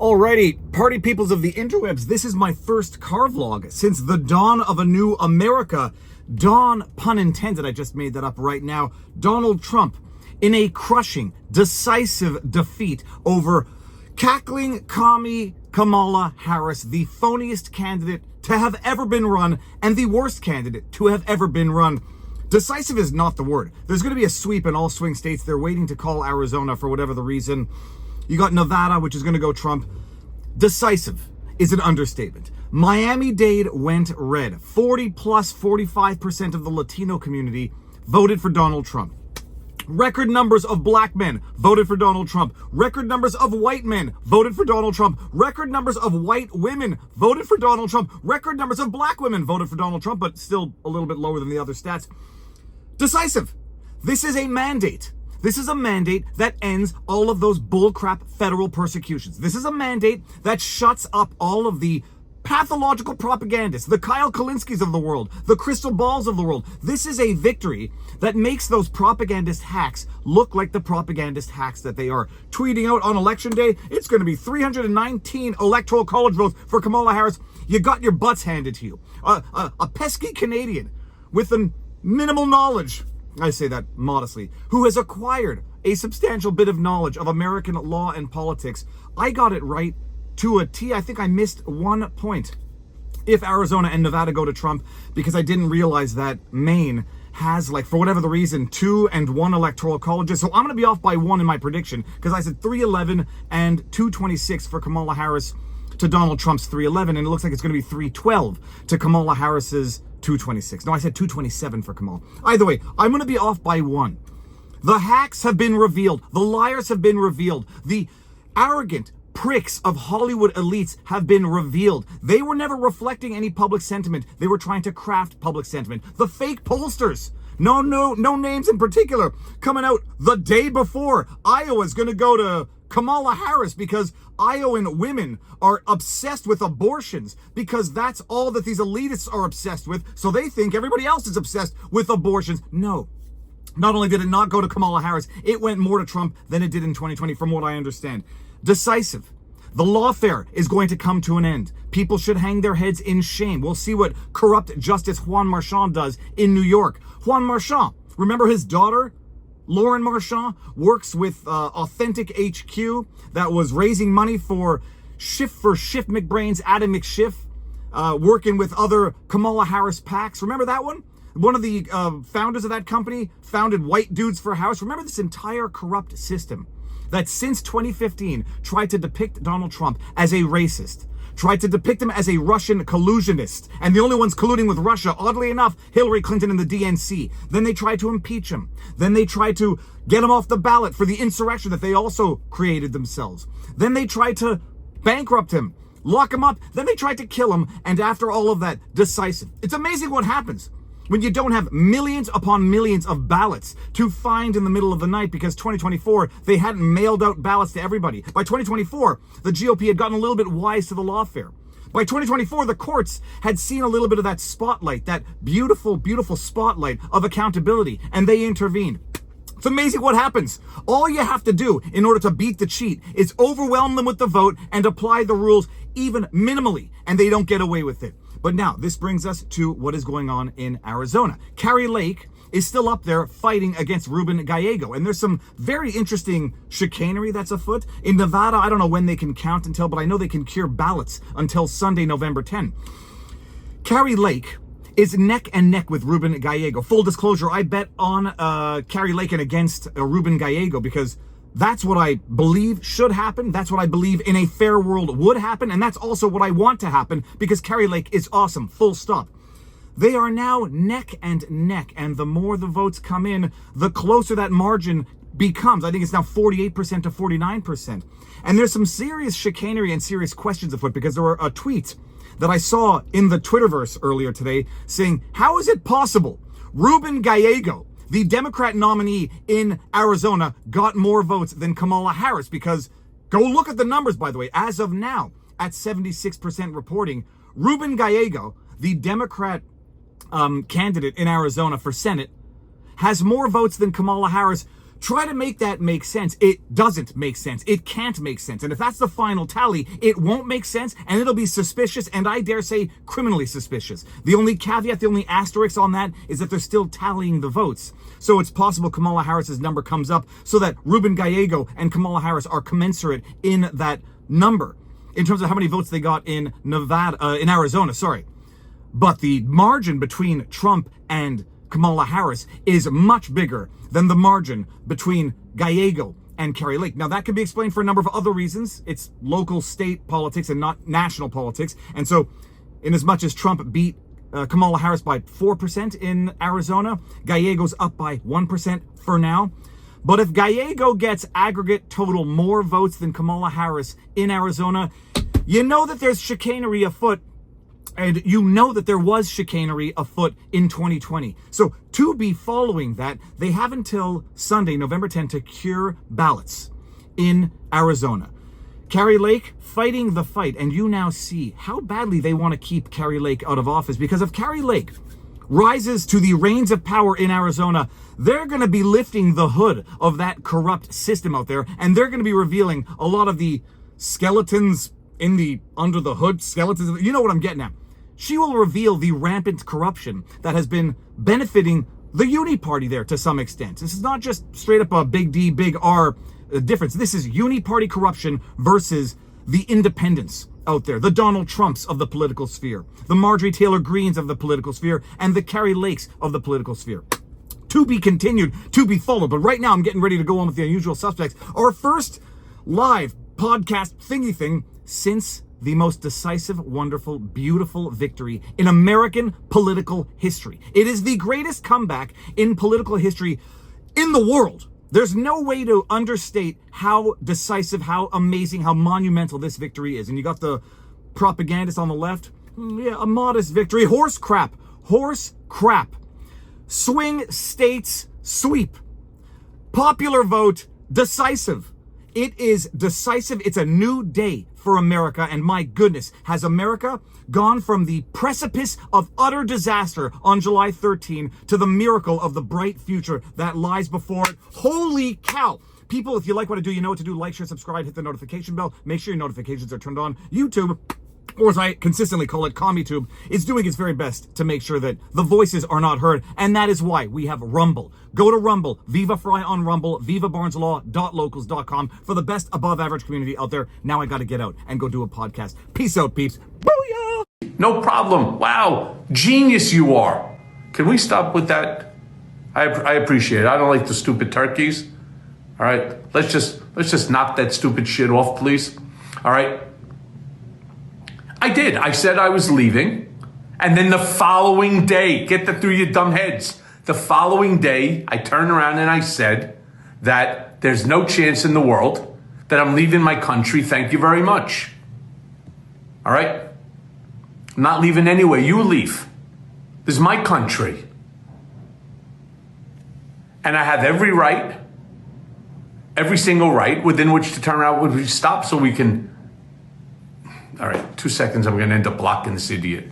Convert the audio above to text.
Alrighty, party peoples of the interwebs, this is my first car vlog since the dawn of a new America. Dawn, pun intended, I just made that up right now. Donald Trump in a crushing, decisive defeat over cackling commie Kamala Harris, the phoniest candidate to have ever been run and the worst candidate to have ever been run. Decisive is not the word. There's going to be a sweep in all swing states. They're waiting to call Arizona for whatever the reason. You got Nevada, which is going to go Trump. Decisive is an understatement. Miami-Dade went red. 40 plus 45% of the Latino community voted for Donald Trump. Record numbers of black men voted for Donald Trump. Record numbers of white men voted for Donald Trump. Record numbers of white women voted for Donald Trump. Record numbers of black women voted for Donald Trump, but still a little bit lower than the other stats. Decisive. This is a mandate. This is a mandate that ends all of those bullcrap federal persecutions. This is a mandate that shuts up all of the pathological propagandists, the Kyle Kalinskis of the world, the crystal balls of the world. This is a victory that makes those propagandist hacks look like the propagandist hacks that they are. Tweeting out on election day, it's going to be 319 electoral college votes for Kamala Harris. You got your butts handed to you. A pesky Canadian with a minimal knowledge, I say that modestly, who has acquired a substantial bit of knowledge of American law and politics. I got it right to a T. I think I missed 1 point if Arizona and Nevada go to Trump, because I didn't realize that Maine has, like, for whatever the reason, 2 and 1 electoral colleges. So I'm going to be off by 1 in my prediction, because I said 311 and 226 for Kamala Harris to Donald Trump's 311, and it looks like it's going to be 312 to Kamala Harris's 226. No, I said 227 for Kamala. Either way, I'm going to be off by 1. The hacks have been revealed. The liars have been revealed. The arrogant pricks of Hollywood elites have been revealed. They were never reflecting any public sentiment. They were trying to craft public sentiment. The fake pollsters, no names in particular, coming out the day before Iowa's going to go to Kamala Harris because Iowan women are obsessed with abortions, because that's all that these elitists are obsessed with. So they think everybody else is obsessed with abortions. No. Not only did it not go to Kamala Harris, it went more to Trump than it did in 2020, from what I understand. Decisive. The lawfare is going to come to an end. People should hang their heads in shame. We'll see what corrupt Justice Juan Marchand does in New York. Juan Marchand, remember his daughter, Lauren Marchand, works with Authentic HQ that was raising money for Shift McBrain's Adam McSchiff, working with other Kamala Harris PACs. Remember that one? One of the founders of that company founded White Dudes for House. Remember this entire corrupt system that since 2015 tried to depict Donald Trump as a racist, tried to depict him as a Russian collusionist, and the only ones colluding with Russia, oddly enough, Hillary Clinton and the DNC. Then they tried to impeach him. Then they tried to get him off the ballot for the insurrection that they also created themselves. Then they tried to bankrupt him, lock him up. Then they tried to kill him. And after all of that, decisive. It's amazing what happens when you don't have millions upon millions of ballots to find in the middle of the night, because 2024, they hadn't mailed out ballots to everybody. By 2024, the GOP had gotten a little bit wise to the lawfare. By 2024, the courts had seen a little bit of that spotlight, that beautiful, beautiful spotlight of accountability, and they intervened. It's amazing what happens. All you have to do in order to beat the cheat is overwhelm them with the vote and apply the rules even minimally, and they don't get away with it. But now, this brings us to what is going on in Arizona. Kari Lake is still up there fighting against Rubin Gallego. And there's some very interesting chicanery that's afoot. In Nevada, I don't know when they can count until, but I know they can cure ballots until Sunday, November 10. Kari Lake is neck and neck with Rubin Gallego. Full disclosure, I bet on Kari Lake and against Rubin Gallego, because that's what I believe should happen. That's what I believe in a fair world would happen. And that's also what I want to happen, because Kari Lake is awesome, full stop. They are now neck and neck. And the more the votes come in, the closer that margin becomes. I think it's now 48% to 49%. And there's some serious chicanery and serious questions afoot, because there were a tweet that I saw in the Twitterverse earlier today saying, how is it possible Rubin Gallego, the Democrat nominee in Arizona, got more votes than Kamala Harris? Because go look at the numbers, by the way. As of now, at 76% reporting, Rubin Gallego, the Democrat candidate in Arizona for Senate, has more votes than Kamala Harris try to make that make sense. It doesn't make sense. It can't make sense. And if that's the final tally, it won't make sense, and it'll be suspicious, and I dare say criminally suspicious. The only caveat, the only asterisk on that is that they're still tallying the votes. So it's possible Kamala Harris's number comes up so that Rubin, Gallego, and Kamala Harris are commensurate in that number in terms of how many votes they got in Arizona, sorry. But the margin between Trump and Kamala Harris is much bigger than the margin between Gallego and Kari Lake. Now, that can be explained for a number of other reasons. It's local state politics and not national politics. And so, in as much as Trump beat Kamala Harris by 4% in Arizona, Gallego's up by 1% for now. But if Gallego gets aggregate total more votes than Kamala Harris in Arizona, you know that there's chicanery afoot. And you know that there was chicanery afoot in 2020. So to be following that, they have until Sunday, November 10th, to cure ballots in Arizona. Kari Lake fighting the fight, and you now see how badly they want to keep Kari Lake out of office, because if Kari Lake rises to the reins of power in Arizona, they're going to be lifting the hood of that corrupt system out there, and they're going to be revealing a lot of the skeletons under the hood, skeletons, you know what I'm getting at. She will reveal the rampant corruption that has been benefiting the Uni Party there to some extent. This is not just straight up a big D, big R difference. This is Uni Party corruption versus the independents out there, the Donald Trumps of the political sphere, the Marjorie Taylor Greens of the political sphere, and the Kari Lakes of the political sphere. To be continued, to be followed. But right now I'm getting ready to go on with the unusual suspects. Our first live podcast thingy thing since the most decisive, wonderful, beautiful victory in American political history. It is the greatest comeback in political history in the world. There's no way to understate how decisive, how amazing, how monumental this victory is. And you got the propagandists on the left. Yeah, a modest victory. Horse crap. Horse crap. Swing states sweep. Popular vote decisive. It is decisive. It's a new day for America. And my goodness, has America gone from the precipice of utter disaster on July 13 to the miracle of the bright future that lies before it? Holy cow. People, if you like what I do, you know what to do. Like, share, subscribe, hit the notification bell. Make sure your notifications are turned on. YouTube, or as I consistently call it, CommieTube, is doing its very best to make sure that the voices are not heard. And that is why we have Rumble. Go to Rumble, Viva Frei on Rumble, vivabarneslaw.locals.com for the best above average community out there. Now I got to get out and go do a podcast. Peace out, peeps. Booyah! No problem. Wow. Genius you are. Can we stop with that? I appreciate it. I don't like the stupid turkeys. All right. Let's just knock that stupid shit off, please. All right. I did. I said I was leaving. And then the following day, get that through your dumb heads. The following day, I turned around and I said that there's no chance in the world that I'm leaving my country. Thank you very much. All right? I'm not leaving anywhere. You leave. This is my country. And I have every right, every single right within which to turn around, would we stop so we can... All right, 2 seconds, I'm going to end up blocking this idiot.